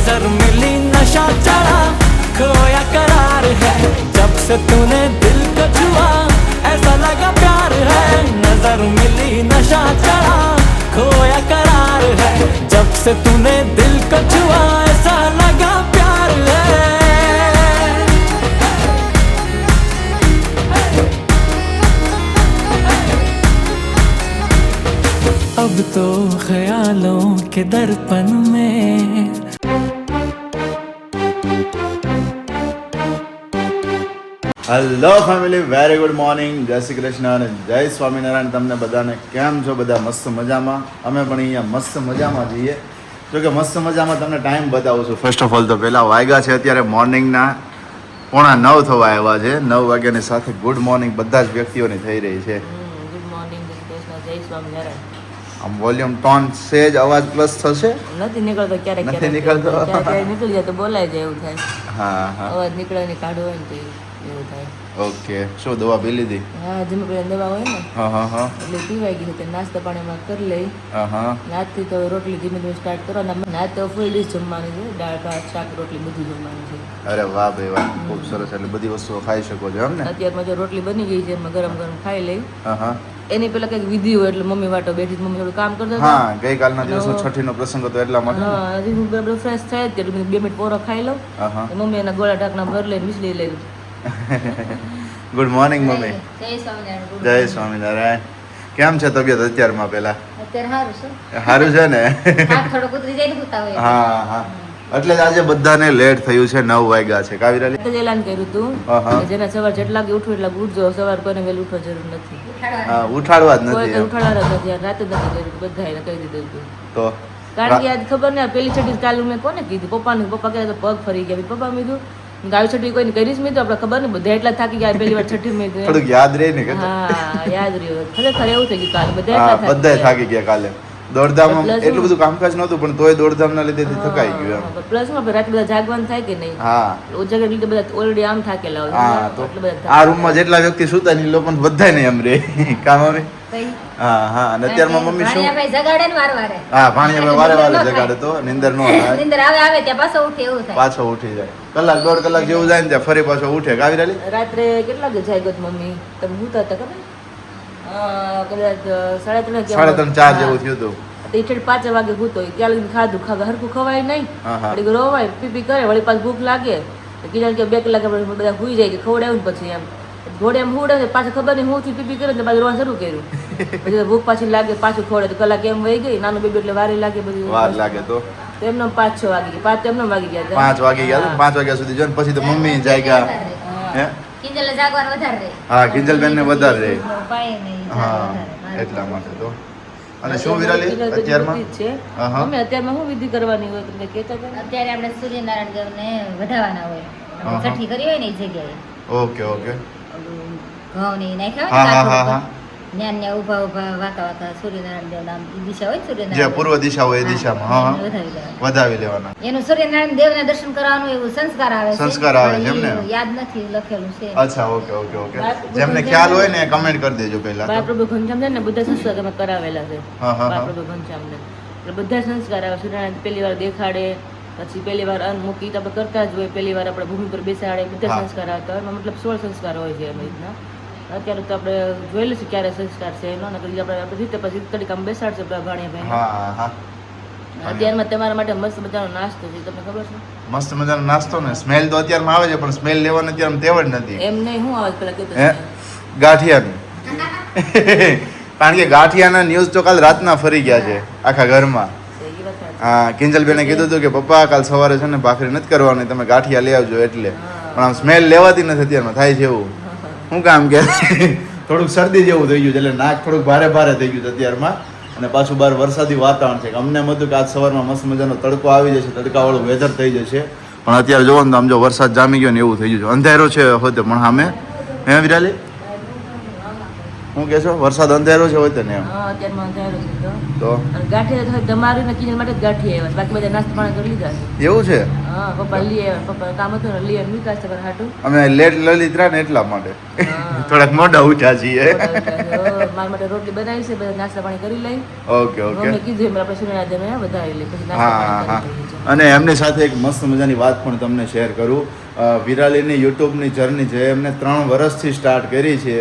नजर मिली नशा चढ़ा, खोया करार है जब से तूने दिल को छुआ, ऐसा लगा प्यार है। नजर मिली नशा चढ़ा, खोया करार है जब से तूने दिल को छुआ, ऐसा लगा प्यार है। अब तो ख्यालों के दर्पण में hello family, very good morning, જય શ્રી કૃષ્ણ અને જય સ્વામિનારાયણ. તમને બધાને કેમ છો? બધા મસ્ત મજામાં? અમે પણ અહીંયા મસ્ત મજામાં જઈએ. જો કે મસ્ત મજામાં તમને ટાઈમ બતાવું છું. ફર્સ્ટ ઓફ ઓલ તો પહેલાં વાગ્યા છે અત્યારે મોર્નિંગના 8:45 થવા આવ્યા છે. 9 વાગ્યાની સાથે ગુડ મોર્નિંગ બધા જ વ્યક્તિઓની થઈ રહી છે. ગુડ મોર્નિંગ, જય સ્વામિનારાયણ. આમ વોલ્યુમ ટોન સેજ અવાજ પ્લસ થશે, નથી નીકળતો ક્યારેક નથી નીકળતો. ક્યારેક નીકળી જાય તો બોલાય જાય એવું થાય. હા હા, અવાજ નીકળે ને કાઢવો હોય ને તો એવું થાય. ઓકે. શું દવા પી લીધી? હા, જેમાં પેલા દવા હોય ને હા હા હા, એટલે પીવાઈ ગઈ છે. નાસ્તા પાણીમાં કરી લઈ. હા હા. નાતથી તો રોટલી ધીમે ધીમે સ્ટાર્ટ કરો ને નાત તો ફૂલ ડીશ જમવાની છે. દાળ ભાત શાક રોટલી બધું જમવાનું છે. અરે વાહ ભાઈ વાહ, ખૂબ સરસ. એટલે બધી વસ્તુઓ ખાઈ શકો છો એમ ને? અત્યારમાં જો રોટલી બની ગઈ છે એમાં ગરમ ગરમ ખાઈ લઈ. હા હા. એની પેલા કઈક વિધિ હોય એટલે મમ્મી વાટો બેઠી મમ્મી થોડું કામ કરતા હા, ગઈકાલના દિવસનો છઠ્ઠીનો પ્રસંગ હતો એટલા માટે. હા, હજી હું બરાબર ફ્રેશ થાય જ એટલે 2 મિનિટ પોરો ખાઈ લઉં. મમ્મી એના ગોળા ઢાંકણા ભર લઈને મિસલી લઈ. Good morning mummy. જય સ્વામિનારાયણ. જય સ્વામિનારાયણ. કેમ છે તબિયત અત્યારમાં? પેલા અત્યારે સારું છે. સારું છે ને? થોડો કુતરી જાય ને કુતા હોય. હા હા, એટલે જ આજે બધાને લેટ થયું છે. 9 વાગ્યા છે. કાવીરાલી તો એલાન કર્યું તું કે જેના સવાર જેટલા કે ઉઠવું એટલા ઉઠજો. સવાર કોઈને વહેલું ઉઠવા જરૂર નથી. હા, ઉઠાડવા જ કોઈ નથી. ઉઠાડવા જ નથી. રાતે જ નથી કર્યું. બધાએ કહી દીધું હતું. તો કારણ કે આજ ખબર ને પેલી છઠ્ઠી કાલે મેં કોને કીધું? પપ્પા કહે તો પગ ફરી ગયા. પપ્પા કીધું ગાવી છઠ્ઠી કોઈને કરી જ મેં તો આપણે ખબર ને બધા એટલા થાકી ગયા. પહેલી વાર છઠ્ઠી મેં થોડુંક યાદ રહે ને કે? હા, યાદ રહ્યું. ખરેખર એવું થઈ ગયું. કાલે બધા હા, એટલા બધાય થાકી ગયા કાલે. દોડધામ એટલું બધું કામકાજ નહોતું પણ તોય દોડધામના લીધે થકાઈ ગયું એમ. પ્લસ માં રાતે બધા જાગવાનું થાય કે નહીં? હા, ઉજાગર લીધે બધા ઓલરેડી આમ થાકેલા હોય. હા. તો આ રૂમમાં જેટલા વ્યક્તિ સુતા ને એ લોકો બધાય ને એમ રે કામ આવે. હા હા. અને અત્યારમાં મમ્મી શું જગાડે ને વારવારે. હા, ભાણિયા વારે વારે જગાડે તો નિંદર નો થાય. નિંદર આવે ત્યાં પાછો ઉઠે એવું થાય. પાછો ઉઠી જાય. કલાક 1.5 કલાક જેવું જાય ને ત્યાં ફરી પાછો ઉઠે. કાવીરાલી રાત્રે કેટલા વાગે જાગ્યો મમ્મી? તમે હુતા હતા ખબર? કદાચ 3:30 4 જેવું થયું હતું. 5 વાગે હુતો ત્યાં લગી ખાધું હરખું ખવાય નહીં. વળી રોવાય પીપી કરે વળી પાછું ભૂખ લાગે. કીધું કે 2 કલાક બધા હુઈ જાય કે ખવડાવ્યું ને પછી એમ ઘોડે એમ હુડે પાછું ખબર નહીં હું પીપી કરે ને પાછું રોવાનું શરૂ કર્યું. પછી ભૂખ પાછી લાગે પાછું ખવડે તો કલાક એમ વહી ગઈ. નાનું બેબી એટલે વારે લાગે બધી વાર લાગે તો એમને 5-6 વાગી ગયા. 5 એમને વાગી ગયા. 5 વાગી ગયા. 5 વાગ્યા સુધી જો પછી તો મમ્મી જાગ્યા. હે, કિંજલ જાગવાનું વધારે રહે. હા, કિંજલ બેન ને વધારે રહે. પાય નહીં. હા, એટલા માટે તો. અને શું વિરાલી અત્યારમાં છે અમે અત્યારમાં શું વિધિ કરવાની હોય તમને કહેતા હતા? અત્યારે આપણે સૂર્યનારાયણ દેવને વધાવવાના હોય. છઠ્ઠી કરી હોય ને એ જગ્યાએ. Okay okay. ઘઉં ને નાખ્યા હા હોય હા ને હા. જ્ઞાન ને ઉભા ઉભા વાતા વાતા સૂર્યનારાયણ દેવ નામ ઈ દિશા હોય ને જે સૂર્યનારાયણ પૂર્વ દિશા હોય એ દિશામાં. હા હા, વધાવી લેવાના. વધાવી લેવાના. એનું સૂર્યનારાયણ દેવના દર્શન કરવાનું એવું સંસ્કાર આવે છે. સંસ્કાર આવે છે એમ ને? પણ ઈ યાદ નથી લખેલું છે. અચ્છા, ઓકે ઓકે ઓકે. જેમને ખ્યાલ હોય ને કમેન્ટ કરી દેજો પહેલા. બાળપ્રભુ ઘનશ્યામ છે ને બધા સંસ્કાર અમે કરાવેલા છે. હા હા. બાળપ્રભુ ઘનશ્યામ ને એટલે બધા સંસ્કાર આવે. સૂર્યનારાયણ પહેલી વાર દેખાડે, પછી પહેલી વાર અન્ન મૂકી તો આપણે કરતા જ હોય. પહેલી વાર આપણે ભૂમિ પર બેસાડે, બધા સંસ્કાર આવતા હોય. મતલબ 16 સંસ્કાર હોય છે એમ રીતના. અત્યારે તો આપણે જોયેલું છે ક્યારે સંસ્કાર છે એનો ને આપણે રીતે પછી તરીકામાં બેસાડશે ભાણિયા ભાઈ. હા હા. અત્યારમાં તમારા માટે મસ્ત મજાનો નાસ્તો છે. તમને ખબર છે? મસ્ત મજાનો નાસ્તો ને સ્મેલ તો અત્યારમાં આવે છે પણ સ્મેલ લેવાની અત્યારે તેવડ નથી. એમ નહીં, હું આવે પેલા કહેતો હે, ગાંઠિયાની. કારણ કે ગાંઠિયાના ન્યૂઝ તો કાલ રાતના ફરી ગયા છે આખા ઘરમાં. હા, કિંજલબેને કીધું હતું કે પપ્પા કાલ સવારે છે ને ભાખરી નથી કરવાની, તમે ગાંઠિયા લઈ આવજો. એટલે પણ આમ સ્મેલ લેવાતી નથી અત્યારમાં. થાય છે એવું. શું કામ કે થોડુંક શરદી જેવું થઈ ગયું છે એટલે નાક થોડુંક ભારે ભારે થઈ ગયું છે અત્યારમાં. અને પાછું બહાર વરસાદી વાતાવરણ છે. અમને એમ હતું કે આજ સવારમાં મસ્ત મજાનો તડકો આવી જશે, તડકાવાળું વેધર થઈ જશે. પણ અત્યારે જોવો ને આમ જો વરસાદ જામી ગયો ને એવું થઈ ગયું છે. અંધારો છે હોતે પણ સામે. હે વિરાલી? શું કે છો વરસાદ અંધેરો છે હોય તો ને એમ હા અત્યારમાં અંધારું છે તો તો અને ગાંઠિયા તો તમારી ને કિચન માટે જ ગાંઠિયા આવ્યા બાકી બધા નાસ્તા પાણી કરી લીધા છે એવું છે હા પપ્પા લઈ આવ્યા પપ્પા કામ હતું ને લઈ આવ્યા નીકળશે પર હાટું અમે લેટ લલિતરા ને એટલા માટે હા. થોડાક મોઢા ઊંચા છીએ મારા માટે રોટલી બનાવી છે બધા નાસ્તા પાણી કરી લઈ ઓકે ઓકે મમ્મી કીધું એમ આપણે સૂર્યનારાયણ વધારી લઈ પછી હા નાસ્તા હા પાણી કરી લઈએ. અને એમની સાથે એક મસ્ત મજાની વાત પણ તમને શેર કરું વિરાલીની યુટ્યુબની જર્ની છે એમને 3 વર્ષથી સ્ટાર્ટ કરી છે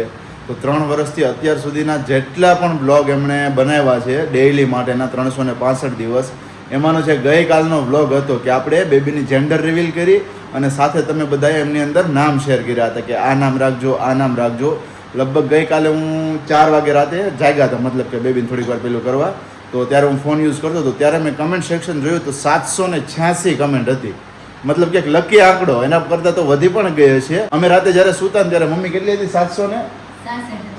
તો 3 વર્ષથી અત્યાર સુધીના જેટલા પણ બ્લોગ એમણે બનાવ્યા છે ડેઇલી માટેના 365 દિવસ એમાંનો છે ગઈકાલનો વ્લોગ હતો કે આપણે બેબીની જેન્ડર રિવીલ કરી અને સાથે તમે બધાએ એમની અંદર નામ શેર કર્યા હતા કે આ નામ રાખજો આ નામ રાખજો લગભગ ગઈકાલે હું 4 વાગે રાતે જાગ્યા હતા મતલબ કે બેબીને થોડીક વાર પેલું કરવા તો ત્યારે હું ફોન યુઝ કરતો હતો ત્યારે મેં કમેન્ટ સેક્શન જોયું તો 786 કમેન્ટ હતી મતલબ કે એક લકી આંકડો એના કરતાં તો વધી પણ ગયો છે અમે રાતે જ્યારે સૂતા ને ત્યારે મમ્મી કેટલી હતી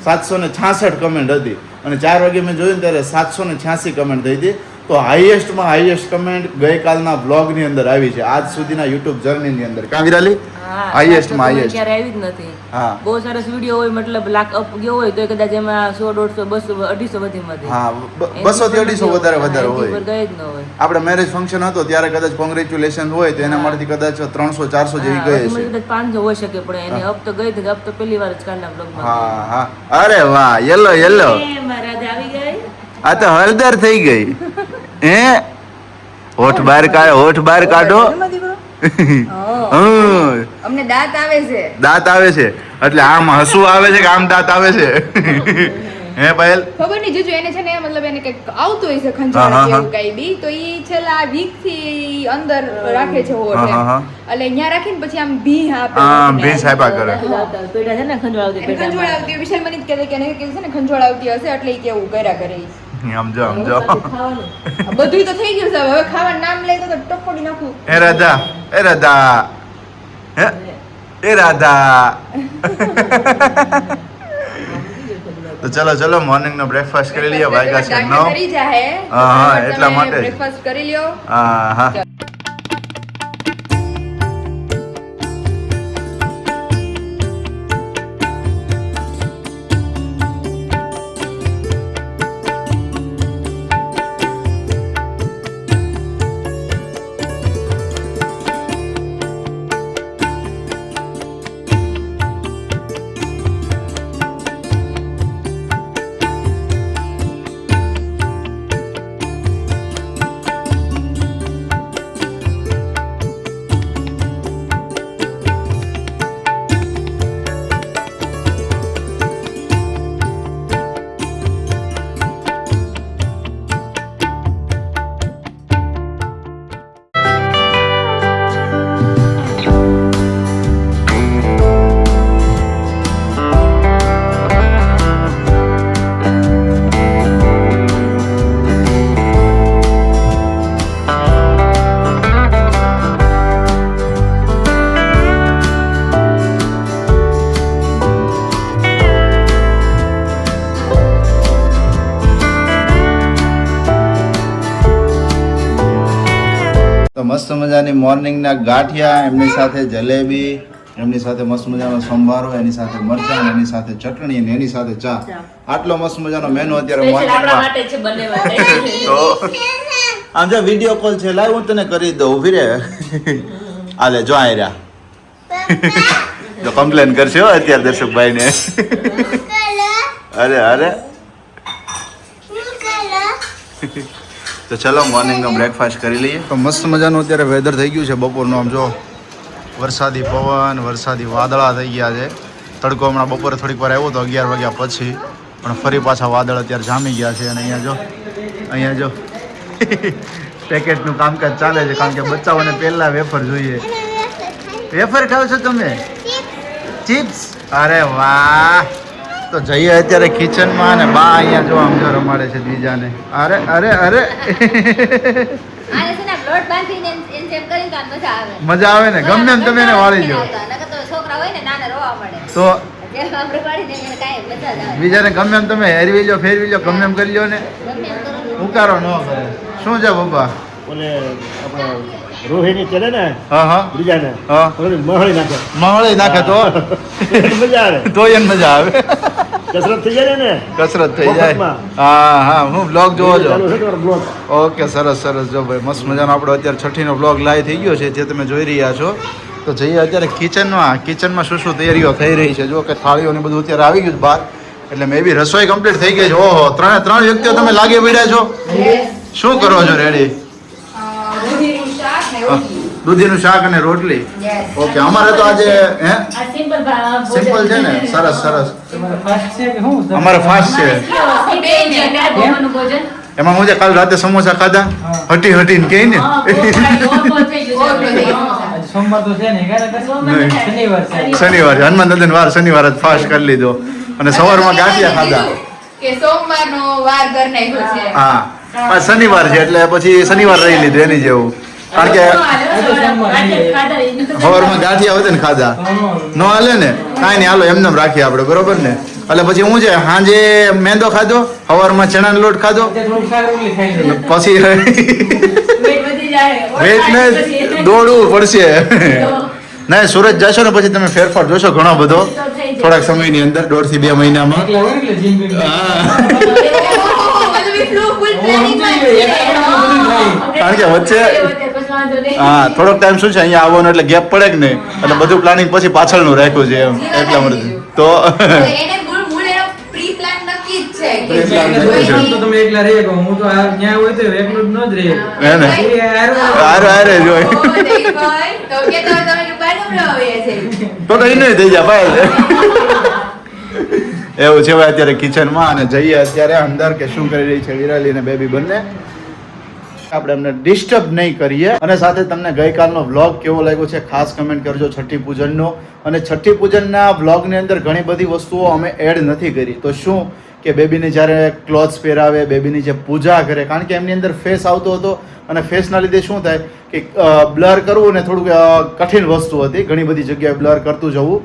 766 કમેન્ટ હતી અને 4 વાગે મેં જોયું ને ત્યારે 786 કમેન્ટ થઈ હતી તો હાઈએસ્ટમાં હાઈએસ્ટ કમેન્ટ ગઈકાલના બ્લોગની અંદર આવી છે આજ સુધીના યુટ્યુબ જર્નીની અંદર કાં વિરાલી હા, highest માં તો highest. ક્યારે આવી જ નથી હા. બહુ સરસ વિડીયો હોય મતલબ લાખ અપ ગયો હોય તો કદાચ એમાં 100 150 200 250 વધી વધે હા 200 થી 250 વધારે વધારે હોય ઉપર ગઈ જ ન હોય આપણે મેરેજ ફંક્શન હતો ત્યારે કદાચ કોંગ્રેચ્યુલેશન હોય તો એના માટેથી કદાચ 300 400 જેવી ગઈ મને છે કદાચ 500 હોઈ શકે પણ એને અપ તો ગઈ હતી અપ તો પહેલી વાર જ કાલના બ્લોગમાં હા હા અરે વાહ યલો યલો મારા આવી ગઈ આ તો હળદર થઈ ગઈ હે હોઠ બહાર કાઢો હમ. અમને દાંત આવે છે દાંત આવે છે એટલે આમ હસવું આવે છે કે આમ દાંત આવે છે હે પાયલ ખબર નહીં જોજો એને છે ને મતલબ એને કંઈક આવતું હોય છે હા, ખંજવાળ હા, કે એવું હા. કઈ બી તો ઈ છેલ્લા વીક થી અંદર રાખે છે હોઠ હા, હા, હા. એટલે અહીંયા રાખીને પછી આમ ભી આપે હા, હોઠને. ભી સાયપા કરે. પેડા છે ને ખંજવાળ આવતી એને ખંજવાળ આવતી હોય. વિશાલ મને જ કહેતા કે એને કેવું છે ને ખંજવાળ આવતી હશે એટલે ઈ કેવું કર્યા કરે ઈ. સમજો સમજો ખાવાનું આ બધુંય તો થઈ ગયું છે હવે ખાવાનું નામ લઈ તો ટપકોડી નાખું એ રાધા હે એ રાધા તો ચલો મોર્નિંગ નો બ્રેકફાસ્ટ કરી લઈએ વાગ્યા છે 9 કરી જાહે હા, હા, એટલા માટે જ. બ્રેકફાસ્ટ કરી લ્યો હા હા તો મસ્ત મજાની મોર્નિંગના ગાંઠિયા એમની સાથે જલેબી એમની સાથે મસ્ત મજાનો સંભારો એની સાથે મરચાં એની સાથે ચટણી અને એની સાથે ચા આટલો મસ્ત મજાનો મેનુ અત્યારે સ્પેશિયલ આપણા મોર્નિંગમાં માટે છે બંને માટે તો આમ જો વિડીયો કોલ છે લાવ હું તને કરી દઉં ઉભી રે આલે જો આ રહ્યા જો કમ્પ્લેન કરશે હો અત્યારે દર્શકભાઈ ને અરે તો ચલો મોર્નિંગનો બ્રેકફાસ્ટ કરી લઈએ તો મસ્ત મજાનું અત્યારે વેધર થઈ ગયું છે બપોરનું આમ જો વરસાદી પવન વરસાદી વાદળા થઈ ગયા છે તડકો હમણાં બપોરે થોડીક વાર આવ્યો તો 11 વાગ્યા પછી પણ ફરી પાછા વાદળ અત્યારે જામી ગયા છે અને અહીંયા જો પેકેટનું કામકાજ ચાલે છે કારણ કે બચ્ચાઓને પહેલા વેફર જોઈએ વેફર ખાવ છો તમે ચિપ્સ અરે વાહ તો જઈએ અત્યારે કિચનમાં અને બા અહીંયા જો આમ જો રમાડે છે બીજાને અરે આને છે ને બ્લોડ બાંધીને એન જેમ કરીને તો આને મજા આવે મજા આવે ને ગમે એમ તમે એને વાળી જો નકર તો છોકરા હોય ને નાના રોવા મળે તો જેમ આપણે વાળીને એને કાંઈ મજા જ આવે બીજાને ગમે એમ તમે હેરવી લો ફેરવી લો ગમે એમ કરી લો ને ગમે એમ કરો ઉકારો ન કરે શું છે પપ્પા ઓલે આપણે રોહિણી ચડે ને હા બીજાને હા ઓલી મહળી નાખે મહળી નાખે તો મજા આવે તો એને મજા આવે કસરત થઈ જાય ને કસરત થઈ જાય. મફતમાં. હા હું બ્લોગ જોવો છો. ચાલુ છે તમારો બ્લોગ. ઓકે, સરસ જો ભાઈ, મસ્ત મજાનો આપણો અત્યારે છઠ્ઠીનો બ્લોગ લાઈવ થઈ ગયો છે, જે તમે જોઈ રહ્યા છો. તો જઈએ અત્યારે કિચનમાં શું તૈયારીઓ થઈ રહી છે. જો કે થાળીઓ ને બધું અત્યારે આવી ગયું છે બહાર, એટલે મે બી રસોઈ કમ્પ્લીટ થઈ ગઈ છે. ઓહો, ત્રણ વ્યક્તિઓ તમે લાગે પડ્યા છો. શું કરો છો? રેડી? દૂધીનું શાક ને રોટલી. દૂધીનું શાક અને રોટલી. Yes. ઓકે, અમારે તો આજે હે આ સિમ્પલ સિમ્પલ છે ને? સરસ. તમારે ફાસ્ટ છે કે શું? અમારે ફાસ્ટ છે. ભોજન એમાં હું જે કાલ રાતે સમોસા ખાધા, હટીને કહી ને. આજે સોમવાર તો છે ને, ક્યારે કરશો? શનિવાર છે. શનિવાર છે, હનુમાન દાદાનો વાર, શનિવાર જ ફાસ્ટ કરી લીધો. અને સવારમાં ગાંઠિયા ખાધા. કે સોમવારનો વાર કરી નાખ્યો છે. હા, આ શનિવાર છે એટલે પછી શનિવાર રહી લીધું એની જેવું. કારણ કે સવારમાં ગાંઠિયા હોય ને ખાધા નો હાલે ને, કાંઈ નહીં, હાલો એમને રાખીએ આપણે, બરોબર ને? એટલે પછી હું છે સાંજે મેંદો ખાધો, સવારમાં ચણાનો લોટ ખાધો, થોડું શાક રોટલી ખાઈ લે. પછી વેટ ને દોડવું પડશે. ના, સુરત જશો ને પછી તમે ફેરફાર જોશો ઘણો બધો, થોડાક સમયની અંદર, 1.5 થી 2 મહિનામાં. એકલા હોય ને એટલે જીમ બીમ. ફૂલ પ્લાનિંગ માં છે. કારણ કે વચ્ચે થોડોક ટાઈમ શું છે અહીંયા આવવાનો એટલે ગેપ પડે કે નહીં, એટલે બધું પ્લાનિંગ પછી પાછળનું રાખ્યું છે એમ, એટલા માટે. તો એને મૂળ એનો પ્રી પ્લાન નક્કી જ છે કે એકલા હોય તો તમે એકલા રહી શકો. હું તો આ ન્યા હોય તો એકલો જ ન જ રહી શકું. હે ને? એ હારું હારે જોઈ તો કે તમે બાયનું લાવીએ છે. તો નહીં થઈ જાય ભાઈ. એવું છે ભાઈ, અત્યારે કિચનમાં અને જઈએ અત્યારે અંદર કે શું કરી રહી છે વિરાલી અને બેબી બંને. આપણે એમને ડિસ્ટર્બ નહીં કરીએ. અને સાથે તમને ગઈકાલનો વ્લોગ કેવો લાગ્યો છે ખાસ કમેન્ટ કરજો, છઠ્ઠી પૂજનનો. અને છઠ્ઠી પૂજનના વ્લોગની અંદર ઘણી બધી વસ્તુઓ અમે એડ નથી કરી. તો શું કે બેબીને જ્યારે ક્લોથ્સ પહેરાવે, બેબીની જે પૂજા કરે, કારણ કે એમની અંદર ફેસ આવતો હતો અને ફેસના લીધે શું થાય કે બ્લર કરવું ને થોડુંક કઠિન વસ્તુ હતી. ઘણી બધી જગ્યાએ બ્લર કરતું જવું,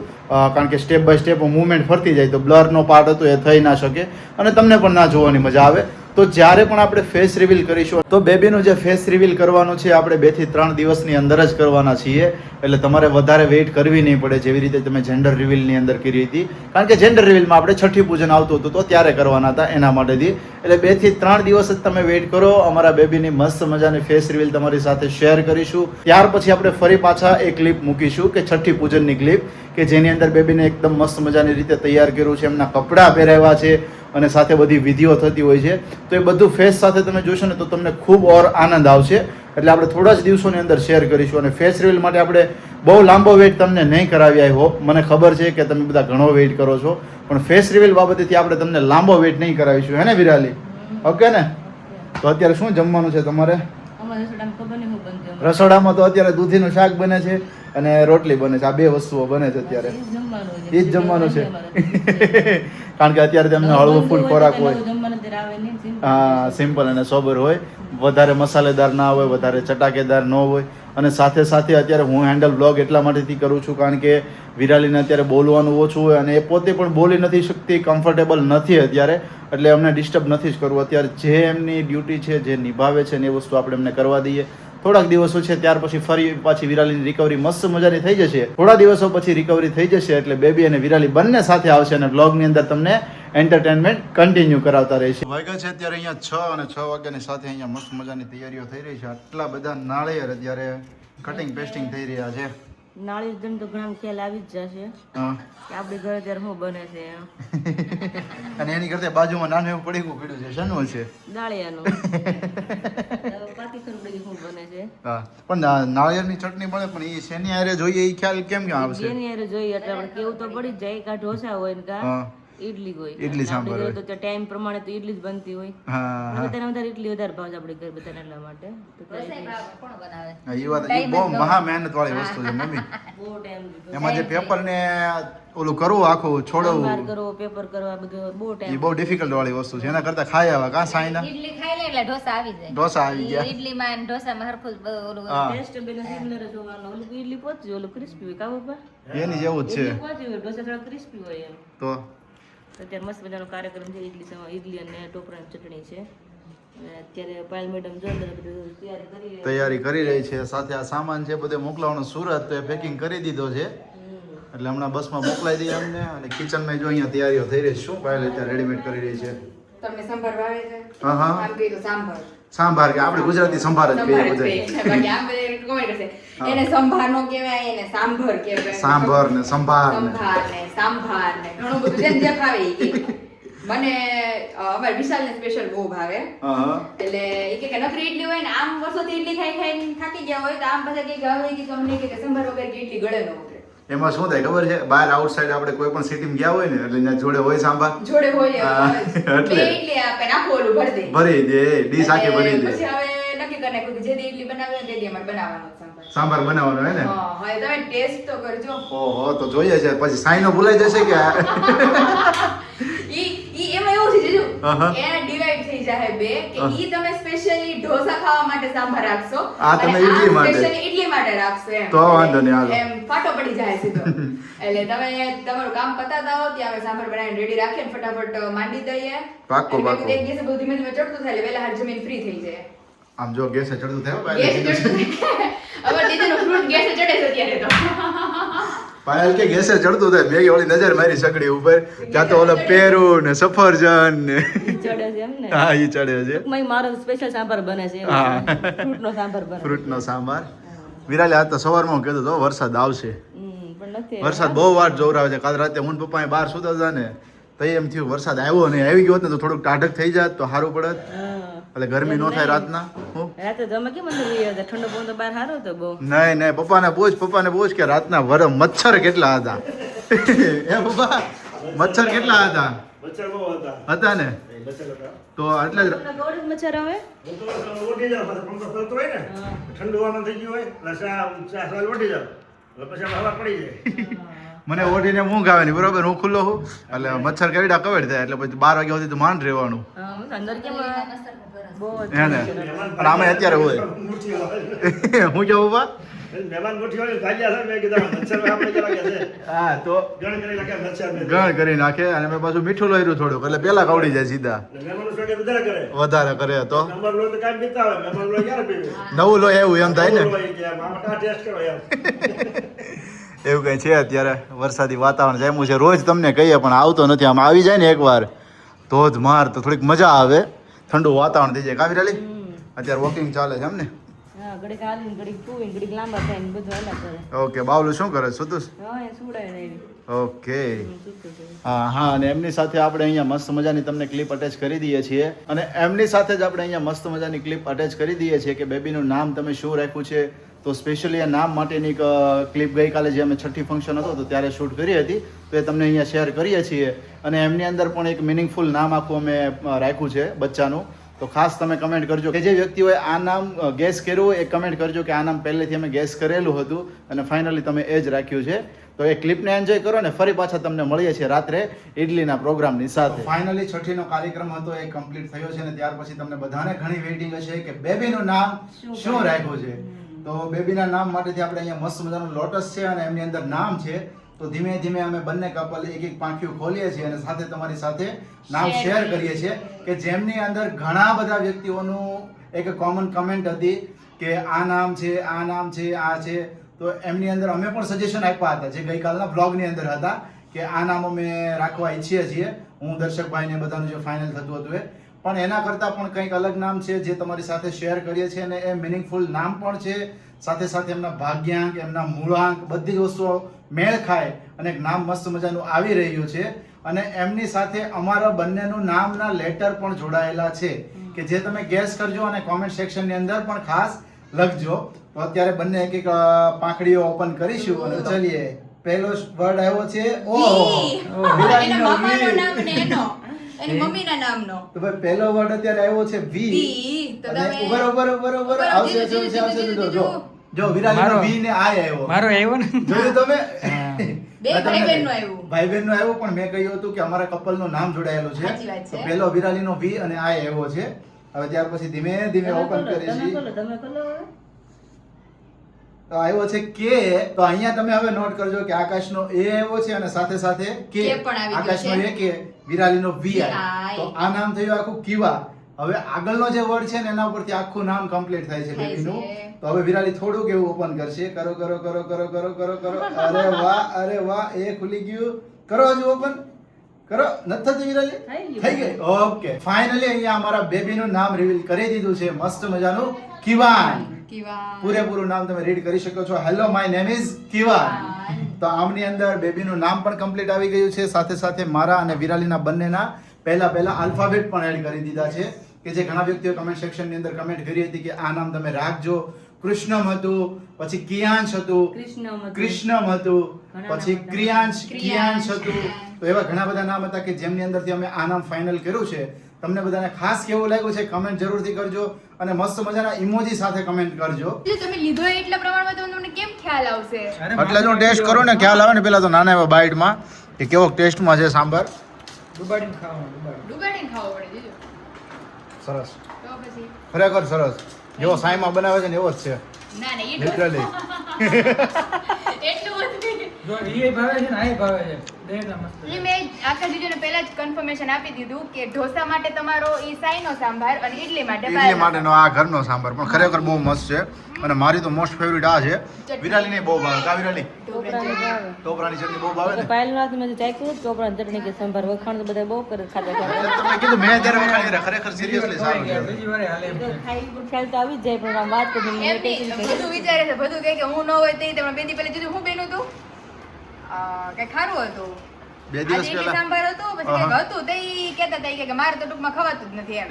કારણ કે સ્ટેપ બાય સ્ટેપ મૂવમેન્ટ ફરતી જાય તો બ્લરનો પાર્ટ હતો એ થઈ ના શકે અને તમને પણ ના જોવાની મજા આવે. તો જ્યારે પણ આપણે ફેસ રિવીલ કરીશું તો બેબીનું જે ફેસ રિવીલ કરવાનું છે આપણે 2 થી 3 દિવસની અંદર જ કરવાના છીએ. એટલે તમારે વધારે વેઇટ કરવી નહીં પડે, જેવી રીતે તમે જેન્ડર રિવીલની અંદર કરી હતી. કારણ કે જેન્ડર રિવીલમાં આપણે છઠ્ઠી પૂજન આવતું હતું તો ત્યારે કરવાના હતા, એના માટેથી. એટલે 2 થી 3 દિવસ જ તમે વેઇટ કરો. અમારા બેબીની મસ્ત મજાની ફેસ રિવીલ તમારી સાથે શેર કરીશું. ત્યાર પછી આપણે ફરી પાછા એક ક્લિપ મૂકીશું કે છઠ્ઠી પૂજનની ક્લિપ, કે જેની અંદર બેબીને એકદમ મસ્ત મજાની રીતે તૈયાર કર્યું છે, એમના કપડાં પહેરાવ્યા છે અને સાથે બધી વિધિઓ થતી હોય છે. તો એ બધું ફેસ સાથે તમે જોશો ને તો તમને ખૂબ ઓર આનંદ આવશે. એટલે આપણે થોડા જ દિવસોની અંદર શેર કરીશું. અને ફેસ રિવીલ માટે આપણે બહુ લાંબો વેઇટ તમને નહીં કરાવી. આઈ હોપ, મને ખબર છે કે તમે બધા ઘણો વેઇટ કરો છો, પણ ફેસ રિવીલ બાબતેથી આપણે તમને લાંબો વેઇટ નહીં કરાવીશું, હે ને વિરાલી? ઓકે ને? તો અત્યારે શું જમવાનું છે તમારે રસોડામાં? તો અત્યારે દૂધીનું શાક બને છે અને રોટલી બને છે. આ 2 વસ્તુઓ બને છે અત્યારે. એ જ જમવાનું છે. કારણ કે અત્યારે તમને હળવો ફૂલ ખોરાક હોય. હા, સિમ્પલ અને સોબર હોય, વધારે મસાલેદાર ના હોય, વધારે ચટાકેદાર ન હોય. અને સાથે સાથે અત્યારે હું હેન્ડલ બ્લોગ એટલા માટેથી કરું છું કારણ કે વિરાલીને અત્યારે બોલવાનું ઓછું હોય અને એ પોતે પણ બોલી નથી શકતી, કમ્ફર્ટેબલ નથી અત્યારે. એટલે અમને ડિસ્ટર્બ નથી જ કરવું. અત્યારે જે એમની ડ્યુટી છે, જે નિભાવે છે ને એ વસ્તુ આપણે એમને કરવા દઈએ. થોડાક દિવસો છે ત્યાર પછી ફરી પાછી વિરાલીની રિકવરી મસ્ત મજાની થઈ જશે. થોડા દિવસો પછી રિકવરી થઈ જશે એટલે બેબી અને વિરાલી બંને સાથે આવશે અને બ્લોગની અંદર તમને એન્ટરટેનમેન્ટ કન્ટિન્યુ કરાવતા રહેશે. વાગ્યા છે અત્યારે અહીંયા 6 અને 6 વાગ્યાની સાથે અહીંયા મસ્ત મજાની તૈયારીઓ થઈ રહી છે. આટલા બધા નાળિયેર અત્યારે કટિંગ પેસ્ટિંગ થઈ રહ્યા છે. નાળિયેર જમ તો ઘણા ખ્યાલ આવી જ જશે કે આપણી ઘરે ત્યારે શું બને છે. અને એની કરતા બાજુમાં નાનું એવું પડીકું પડ્યું છે, શાનું છે? દાળિયાનું. પાકી ખરબડી શું બને છે? હા, પણ નાળિયેરની ચટણી બને, પણ એ શેની હારે જોઈએ એ ખ્યાલ કેમ આવશે? જેની હારે જોઈએ એટલે આપણે કેવું તો પડી જ જાય. કા ઢોસા હોય ને કા ઈડલી હોય. ઈડલી સાંભાર હોય તો ટાઈમ પ્રમાણે તો ઈડલી જ બનતી હોય. હા, બધાને વધારે ઈડલી વધારે ભાવ છે આપણે ઘર બધાને, એટલા માટે. કોણ બનાવે? એ વાત એ બહુ મહા મહેનત વાળી વસ્તુ છે મમ્મી. બહુ ટાઈમ એમાં જે પેપર ને ઓલું કરવું આખું છોડવું, કરવો, પેપર કરવા, બધું બહુ એ ટાઈમ. બહુ ડિફિકલ્ટ વાળી વસ્તુ છે. એના કરતા ખાઈ આવા કાં સાઈના ઈડલી ખાઈ લે એટલે ઢોસા આવી જાય. ઢોસા આવી ગયા. ઈડલીમાં અને ઢોસામાં હરખું જ ઓલું હા, ટેસ્ટ બેને સિમિલર જ હોવાનો. ઓલું ઈડલી પહોંચી ઓલું ક્રિસ્પી હોય કા બાપા? એની જેવું જ છે. ઈડલી પહોંચી હોય, ઢોસા થોડા ક્રિસ્પી હોય એમ. તો અત્યારે મસ્ત મજાનો કાર્યક્રમ છે. ઈડલી અને ટોપરાની ચટણી છે. અને અત્યારે પાયલ મેડમ જોરદાર બધું તૈયારી તૈયારી કરી રહી છે. સાથે આ સામાન છે બધે મોકલાવાનો સુરત, તો એ પેકિંગ કરી દીધો છે. એટલે હમણાં બસમાં મોકલાઈ દઈએ અમને અને કિચનમાં જો અહીંયા તૈયારીઓ થઈ રહી છે. શું પાયલ અત્યારે રેડીમેડ કરી રહી છે? તમને સંભાર ભાવે છે? હા હા આમ કહીએ તો સાંભાર. સાંભાર કે આપણે ગુજરાતી સંભાર જ કહીએ સંભાર જ બધા. કહીએ. બાકી આમ બધા comment કરશે. એને સંભાર નો કહેવાય, એને સાંભર કહેવાય. સાંભાર ને સંભાર ને સંભાર ને સાંભાર ને ઘણું બધું જેમ જે ભાવે ઈ કે. મને અમારે વિશાલને સ્પેશિયલ બહુ ભાવે. હા હા એટલે એ કે નકરી ઇડલી હોય ને આમ વર્ષોથી ઇડલી ખાઈ ખાઈને થાકી ગયા હોય તો આમ પાછા કે હવે કે તમને કે સંભાર વગર કે ઇડલી ગળે ન ઉતરે. એમાં શું થાય ખબર છે? બહાર આઉટસાઇડ આપણે કોઈ પણ સિટીમાં ગયા હોય ને એટલે ત્યાં જોડે હોય સાંભાર, જોડે હોય હા, એટલે. બે ઇડલી આપે ને આખું ઓલું ભરી દે. ભરી દે, ડીશ આખી ભરી અને દે. પછી હવે નક્કી કરી નાખ્યું કે જે દી ઇડલી બનાવે તે દી અમારે બનાવવાનો જ સંભાર. સાંભાર બનાવવાનો હે ને? હા, હવે તમે ટેસ્ટ તો કરજો. ઓહો, તો જોઈએ છે પછી સાઈનો ભૂલાઈ જશે કે ઈ એમાં એવું છે જીજુ, આહા. એ ડિવાઈડ થઈ જાય બે કે આહ. ઈ તમે સ્પેશિયલી ઢોસા ખાવા માટે સાંભાર રાખશો આ તમે અને ઇડલી માટે. સ્પેશિયલી ઇડલી માટે રાખશો એમ. તો વાંધો નહીં, હાલો. એમ ફાટો પડી જાય સીધો. એટલે તમે તમારું કામ પતાતા હો ત્યાં અમે સાંભાર બનાવીને રેડી રાખીએ ને ફટાફટ માંડી દઈએ. પાક્કું, એટલે પાક્કું. એક દિવસે બધું ધીમે ધીમે ચડતું થાય એટલે વહેલા હાર જમીન ફ્રી થઈ જાય. આમ જો ગેસે ચડતું થયો ગેસ ચડતું થાય. હવે દીદીનો ફ્રૂટ ગેસે ચડે છે અત્યારે તો. પાયલ કે ગેસે ચડતું થાય. મેં ઓલી નજર મારી સકડી ઉપર, ત્યાં તો ઓલો પેરું ને સફરજન ને ચડે છે એમ ને. હા ઈ ચડે છે. ટૂંકમાં ઈ મારો સ્પેશિયલ સાંભાર બને છે હા. ફ્રૂટનો સાંભાર બને. ફ્રૂટનો સાંભાર. વિરાલે આજ તો સવારમાં કીધું તો વરસાદ આવશે. પણ નથી વરસાદ બહુ વાટ જોવરાવે છે. કાલ રાતે હું ને પપ્પા અહીં બહાર સુતા હતા ને તો એમ થયું વરસાદ આવ્યો નહીં, આવી ગયો હોત ને તો થોડુંક ટાઢક થઈ જાત તો સારું પડત, હા. એટલે ગરમી ન થાય રાતના. હું રાતે તમે કેમ અંદર લઈ આવ્યા? ઠંડો પવન તો બહાર સારો હતો બહુ. નહીં નહીં, પપ્પાને પૂછ કે રાતના મચ્છર કેટલા હતા? એ પપ્પા મચ્છર કેટલા હતા? મચ્છર બહુ હતા. હતા ને? એ મચ્છર હતા. તો એટલે જ તમને ગોળ જ મચ્છર આવે? હું તો ઓઢી જાઉં, પાછો પંખો ફરતો હોય ને, ઠંડુ હવામાન થઈ ગયું હોય, એટલે ચા સાલ ઓઢી જાઉં. એટલે પછી આમાં હવા પડી જાય. મને ઓઢીને ઊંઘ આવે ને, બરોબર, હું ખુલ્લો હું એટલે મચ્છર કેવડા કવડ થાય, એટલે પછી 12 વાગ્યા સુધી તો માંડ રહેવાનું. હા, અંદર કેમ બહુ જ હે ને? અને આમે અત્યારે હોય. મૂર્તિ હોય. હું કેવું પપ્પા? મહેમાન મોટી હોય ને, ભાગ્યા છે, મેં કીધું મચ્છર આપણે કેટલા ગયા છે. હા, તો ગણ કરી નાખ્યા મચ્છર ને. ગણ કરી નાખે અને મેં પાછું મીઠું લોયરું થોડુંક, એટલે પેલા કવડી જાય સીધા. ને મહેમાનો સ્વાગત વધારે કરે. વધારે કરે તો મહેમાન લોહી તો કાંઈ પીતા હોય, મહેમાન લોહી ક્યારે પીવે? નવું લોય એવું એમ થાય ને. નવું લોહી કે આમ આમાં કાં ટેસ્ટ કરો એમ. એવું કઈ છે અત્યારે વરસાદી વાતાવરણ જામ્યું છે. રોજ તમને કહીએ પણ આવતો નથી. આમ આવી જાય ને એકવાર ધોધમાર તો થોડીક મજા આવે, ઠંડુ વાતાવરણ થઈ જાય. કાવી રાલી અત્યારે વોકિંગ ચાલે છે એમ ને? હા, ઘડીક હાલીને ઘડીક પૂવીને ઘડીક લાંબા થાય ને બધું અલગ કરે. ઓકે, બાવલું શું કરે? સુતું છે? હા, એ સુવડાય ને એવી. ઓકે. સૂતું છે. હા હા, અને એમની સાથે આપણે અહીંયા મસ્ત મજાની તમને ક્લિપ અટેચ કરી દઈએ છીએ. અને એમની સાથે જ આપણે અહીંયા મસ્ત મજાની ક્લિપ અટેચ કરી દઈએ છીએ કે બેબીનું નામ તમે શું રાખ્યું છે. તો સ્પેશિયલી આ નામ માટેની એક ક્લિપ ગઈકાલે જે અમે છઠ્ઠી ફંક્શન હતો તો ત્યારે શૂટ કરી હતી, તો એ તમને અહીંયા શેર કરીએ છીએ. અને એમની અંદર પણ એક મિનિંગફુલ નામ આખું અમે રાખ્યું છે બચ્ચાનું. તો ખાસ તમે કમેન્ટ કરજો કે જે વ્યક્તિઓએ આ નામ ગેસ કર્યું હોય એ કમેન્ટ કરજો કે આ નામ પહેલેથી અમે ગેસ કરેલું હતું અને ફાઇનલી તમે એ જ રાખ્યું છે. તો એ ક્લિપને એન્જોય કરો ને ફરી પાછા તમને મળીએ છીએ રાત્રે ઇડલીના પ્રોગ્રામની સાથે. ફાઇનલી છઠ્ઠીનો કાર્યક્રમ હતો એ કમ્પ્લીટ થયો છે ને ત્યાર પછી તમને બધાને ઘણી વેઇટિંગ હશે કે બેબીનું નામ શું રાખ્યું છે. તો બેબીના નામ માટેથી આપણે અહીંયા મસ્ત મજાનું લોટસ છે અને એમની અંદર નામ છે. તો ધીમે ધીમે અમે બંને કપલ એક એક પાંખીઓ ખોલીએ છીએ અને સાથે તમારી સાથે નામ શેર કરીએ છીએ કે જેમની અંદર ઘણા બધા વ્યક્તિઓનું એક કોમન કમેન્ટ હતી કે આ નામ છે, આ નામ છે, આ છે. તો એમની અંદર અમે પણ સજેશન આપ્યા હતા જે ગઈકાલના બ્લોગની અંદર હતા કે આ નામ અમે રાખવા ઈચ્છીએ છીએ. હું દર્શકભાઈને બધાનું જે ફાઇનલ થતું હતું એ પણ એના કરતાં પણ કંઈક અલગ નામ છે જે તમારી સાથે શેર કરીએ છીએ અને એ મિનિંગફુલ નામ પણ છે. સાથે સાથે એમના ભાગ્યાંક, એમના મૂળાંક બધી જ વસ્તુઓ મેળ ખાય અને એક નામ મસ્ત મજાનું આવી રહ્યું છે. અને એમની સાથે અમારા બંનેનું નામના લેટર પણ જોડાયેલા છે કે જે તમે ગેસ કરજો અને કોમેન્ટ સેક્શનની અંદર પણ ખાસ લખજો. તો અત્યારે બંને એક એક પાંખડીઓ ઓપન કરીશું અને ચલીએ. પહેલો વર્ડ આવ્યો છે એના મામાનું નામ ને એનો એની મમ્મીના નામનો. તો ભાઈ પહેલો વર્ડ અત્યારે આવ્યો છે વી. તો અને તમે ઉભર આવશે જો વિરાલીનો વી ને આય આવ્યો. મારો આવ્યો ને જોયું તમે? બે ભાઈ બહેનનું આવ્યું. ભાઈ બહેનનું આવ્યું પણ મેં કહ્યું હતું કે અમારા કપલનું નામ જોડાયેલું છે. સાચી વાત છે. તો પહેલો વિરાલીનો વી અને આય આવ્યો છે. હવે ત્યાર પછી ધીમે ધીમે ઓપન કરીએ છીએ. તમે ખોલો હવે. તો આવ્યો છે કે. તો અહીંયા તમે હવે નોટ કરજો કે આકાશનો એ આવ્યો છે અને સાથે સાથે કે. કે પણ આવી ગયો આકાશનો છે. એ કે વિરાલીનો વી આય. આય. તો આ નામ થયું આખું કીવા. હવે આગળનો જે વર્ડ છે ને એના ઉપરથી આખું નામ કમ્પ્લીટ થાય છે થાય બેબીનું. છે. તો હવે વિરાલી થોડુંક એવું ઓપન કરશે. કરો કરો કરો કરો કરો કરો કરો. અરે વાહ એ ખુલી ગયું. કરો હજુ ઓપન. કરો. નથી થતી વિરાલી? થઈ ગઈ. ઓકે ફાઇનલી અહીંયા અમારા બેબીનું નામ રિવીલ કરી દીધું છે. મસ્ત મજાનું કિવાન. પૂરેપૂરું નામ તમે રીડ કરી શકો છો. Hello my name is Kivan. તો આમની અંદર બેબીનું નામ પણ કમ્પ્લીટ આવી ગયું છે. સાથે સાથે મારા અને વિરાલીના બંનેના પહેલા આલ્ફાબેટ પણ એડ કરી દીધા છે કે જે ઘણા વ્યક્તિઓ કમેન્ટ સેક્શનની અંદર કમેન્ટ કરી હતી કે આ નામ તમે રાખજો. કૃષ્ણમ હતું, પછી કિયાંશ હતું, કૃષ્ણમ હતું, પછી ક્રિયાંશ હતું. તો એવા ઘણા બધા નામ હતા કે જેમની અંદરથી અમે આ નામ ફાઇનલ કર્યું છે. તમને બધાને ખાસ કેવું લાગ્યું છે કમેન્ટ જરૂરથી કરજો અને મસ્ત મજાના ઇમોજી સાથે કમેન્ટ કરજો. તમે લીધો એટલા પ્રમાણમાં તો તમને કેમ ખ્યાલ આવશે? એટલે જો ટેસ્ટ કરું ને ખ્યાલ આવે ને પેલા તો નાના એવા બાઈટમાં કે કેવો ટેસ્ટમાં છે સાંભાર. ડુબાડીને ખાવાનું ડુબાડીને ખાવો પડે જીજુ. સરસ, તો પછી ખરેખર સરસ. જેવો સાઈમાં બનાવે છે ને એવો જ છે ના ના લિટરલી. એટલું બધું જો એ ભાવે છે ને આ ભાવે છે બેના મસ્ત એટલે મેં આખા જીજુને પહેલા જ કન્ફર્મેશન આપી દીધું કે ઢોસા માટે તમારો ઈ સાઈનો સાંભાર અને ઇડલી માટે ઇડલી પાયલનો માટેનો આ ઘરનો સાંભાર પણ ખરેખર બહુ મસ્ત છે અને મારી તો મોસ્ટ ફેવરિટ આ છે. વિરાલીને બહુ ભાવે. કા વિરાલી? ટોપરાની ચટણી બહુ ભાવે ને. પાયલ રાત મેં ચાખ્યું ટોપરા ચટણી કે સંભાર વખાણ તો બધા બહુ કરે ખાતા એટલે તમને કીધું મેં ત્યારે વખાણી રહ્યા. ખરેખર સિરિયસલી સારું છે. બીજી વારે હાલે એમ છે ખ્યાલ તો આવી જ જાય પણ આમ વાત તો મને એમની બધું વિચારે છે બધું કહે કે હું ન હોય તે તમે બે દી પહેલા જીજુ હું બેનું હતું કઈ ખારું હતું. બે આજે દિવસ ઇડલી પહેલા સાંભાર હતું પછી કંઈક હતું તો ઈ કહેતા હતા ઈ કે મારે તો ટૂંકમાં ખવાતું જ નથી એમ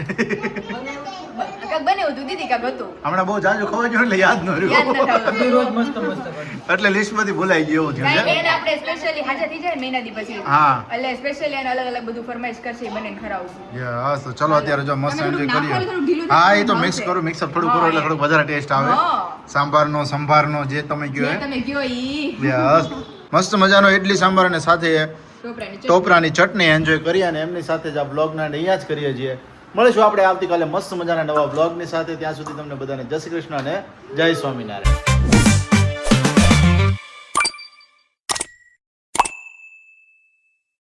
કાંઈક બન્યું હતું દીદી કાંઈક હતું હમણાં બહુ જાજુ ખવાઈ ગયું એટલે યાદ ન યાદ રહ્યું. નથી આવતું. બધી રોજ મસ્ત મસ્ત બને એટલે લિસ્ટમાંથી ભૂલાઈ ગયું એવું કાંઈ થયું છે. એને આપણે સ્પેશિયલી હાજર થઈ જાય ને મહિના દી પછી હા. એટલે સ્પેશિયલી એને અલગ અલગ બધું ફરમાઈશ કરશે ઈ બનીને ખરાવશું. યસ તો ચલો અત્યારે જો મસ્ત તમે એન્જોય થોડુંક નાખો કરીએ. એટલે થોડું ઢીલું હા થાય એ તો તો મિક્સ ભાવશે. કરું મિક્સઅપ થોડું કરો એટલે થોડુંક વધારે ટેસ્ટ આવે. હા. સાંભારનો સંભારનો જે તમે કહો જે તમે કયો ઈ યસ મસ્ત મજાનો ઇડલી સાંભાર અને સાથે ટોપરાની ચટણી. ટોપરાની ચટણી એન્જોય કરીએ અને એમની સાથે જ આ બ્લોગના અહીંયા જ કરીએ છીએ. મળીશું આપણે આવતીકાલે મસ્ત મજાના નવા બ્લોગની સાથે. ત્યાં સુધી તમને બધાને જય શ્રી કૃષ્ણ અને જય સ્વામિનારાયણ.